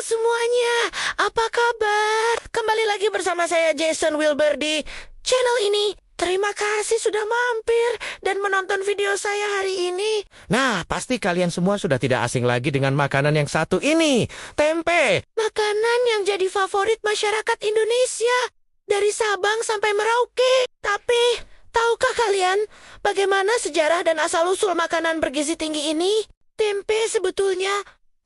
semuanya, apa kabar? Kembali lagi bersama saya Jason Wilbur di channel ini. Terima kasih sudah mampir dan menonton video saya hari ini. Nah, pasti kalian semua sudah tidak asing lagi dengan makanan yang satu ini, tempe. Makanan yang jadi favorit masyarakat Indonesia, dari Sabang sampai Merauke. Tapi, tahukah kalian bagaimana sejarah dan asal-usul makanan bergizi tinggi ini? Tempe sebetulnya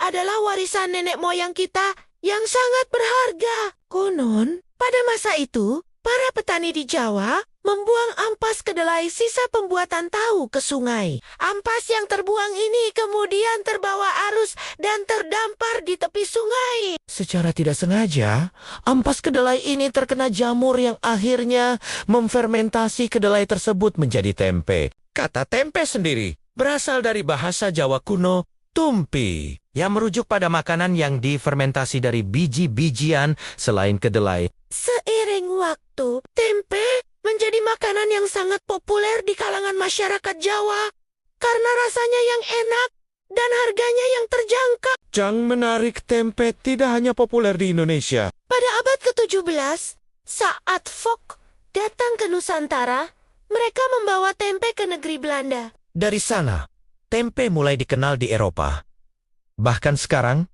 adalah warisan nenek moyang kita yang sangat berharga. Konon, pada masa itu, para petani di Jawa membuang ampas kedelai sisa pembuatan tahu ke sungai. Ampas yang terbuang ini kemudian terbawa arus dan terdampar di tepi sungai. Secara tidak sengaja, ampas kedelai ini terkena jamur yang akhirnya memfermentasi kedelai tersebut menjadi tempe. Kata tempe sendiri berasal dari bahasa Jawa kuno, tumpi, yang merujuk pada makanan yang difermentasi dari biji-bijian selain kedelai. Seiring waktu, tempe menjadi makanan yang sangat populer di kalangan masyarakat Jawa karena rasanya yang enak dan harganya yang terjangkau. Yang menarik, tempe tidak hanya populer di Indonesia. Pada abad ke-17, saat Fok datang ke Nusantara, mereka membawa tempe ke negeri Belanda. Dari sana, tempe mulai dikenal di Eropa. Bahkan sekarang,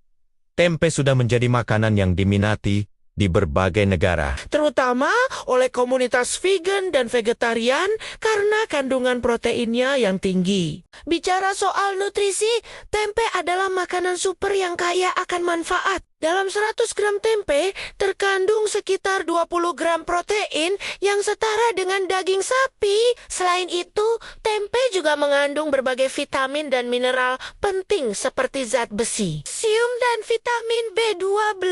tempe sudah menjadi makanan yang diminati di berbagai negara, terutama oleh komunitas vegan dan vegetarian karena kandungan proteinnya yang tinggi. Bicara soal nutrisi, tempe adalah makanan super yang kaya akan manfaat. Dalam 100 gram tempe terkandung sekitar 20 gram protein yang setara dengan daging sapi. Selain itu, tempe juga mengandung berbagai vitamin dan mineral penting seperti zat besi, kalsium, dan vitamin B12.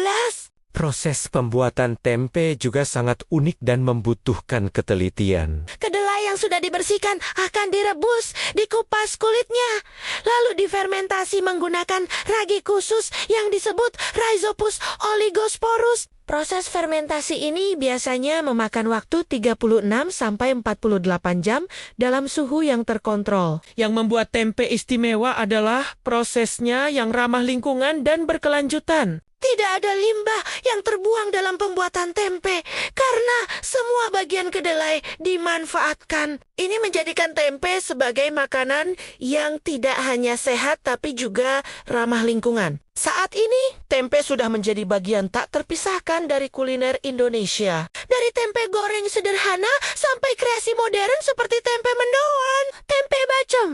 Proses pembuatan tempe juga sangat unik dan membutuhkan ketelitian. Kedelai yang sudah dibersihkan akan direbus, dikupas kulitnya, lalu difermentasi menggunakan ragi khusus yang disebut Rhizopus oligosporus. Proses fermentasi ini biasanya memakan waktu 36-48 jam dalam suhu yang terkontrol. Yang membuat tempe istimewa adalah prosesnya yang ramah lingkungan dan berkelanjutan. Tidak ada limbah yang terbuang dalam pembuatan tempe karena semua bagian kedelai dimanfaatkan. Ini menjadikan tempe sebagai makanan yang tidak hanya sehat tapi juga ramah lingkungan. Saat ini, tempe sudah menjadi bagian tak terpisahkan dari kuliner Indonesia. Dari tempe goreng sederhana sampai kreasi modern seperti tempe mendoan, tempe bacem,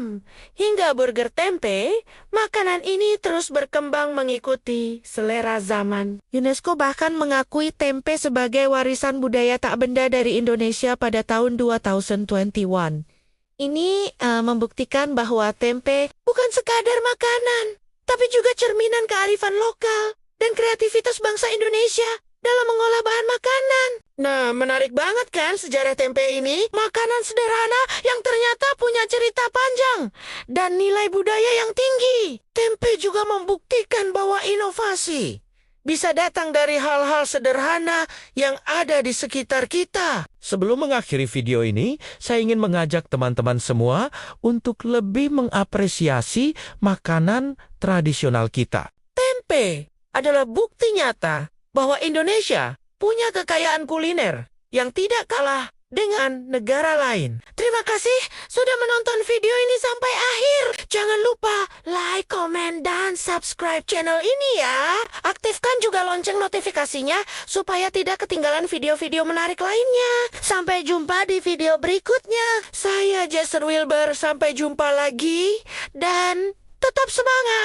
hingga burger tempe, makanan ini terus berkembang mengikuti selera zaman. UNESCO bahkan mengakui tempe sebagai warisan budaya tak benda dari Indonesia pada tahun 2021. Ini membuktikan bahwa tempe bukan sekadar makanan, tapi juga cerminan kearifan lokal dan kreativitas bangsa Indonesia dalam mengolah bahan makanan. Nah, menarik banget kan sejarah tempe ini? Makanan sederhana yang ternyata punya cerita panjang dan nilai budaya yang tinggi. Tempe juga membuktikan bahwa inovasi bisa datang dari hal-hal sederhana yang ada di sekitar kita. Sebelum mengakhiri video ini, saya ingin mengajak teman-teman semua untuk lebih mengapresiasi makanan tradisional kita. Tempe adalah bukti nyata bahwa Indonesia punya kekayaan kuliner yang tidak kalah dengan negara lain. Terima kasih sudah menonton video ini sampai akhir. Jangan lupa like, komen, dan subscribe channel ini ya. Aktifkan juga lonceng notifikasinya supaya tidak ketinggalan video-video menarik lainnya. Sampai jumpa di video berikutnya. Saya Jason Wilbur, sampai jumpa lagi dan tetap semangat.